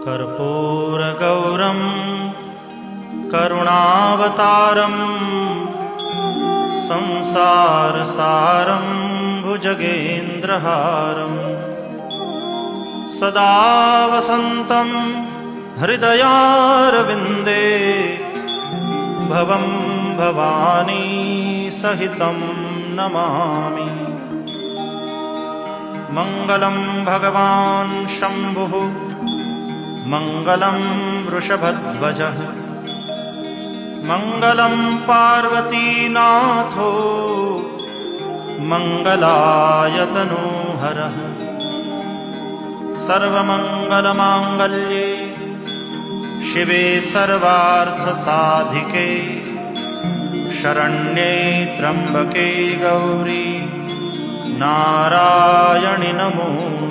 कर्पूरगौरं करुणावतारं संसारसारं भुजगेन्द्रहारं सदा वसन्तं हृदयारविन्दे भवं भवानी सहितं नमामि। मङ्गलं भगवान् शम्भुः मङ्गलं वृषभध्वजः मङ्गलं पार्वतीनाथो मङ्गलायतनोहरः। सर्वमङ्गलमाङ्गल्ये शिवे सर्वार्थसाधिके शरण्ये त्र्यम्बके गौरी नारायणि नमोस्तुते।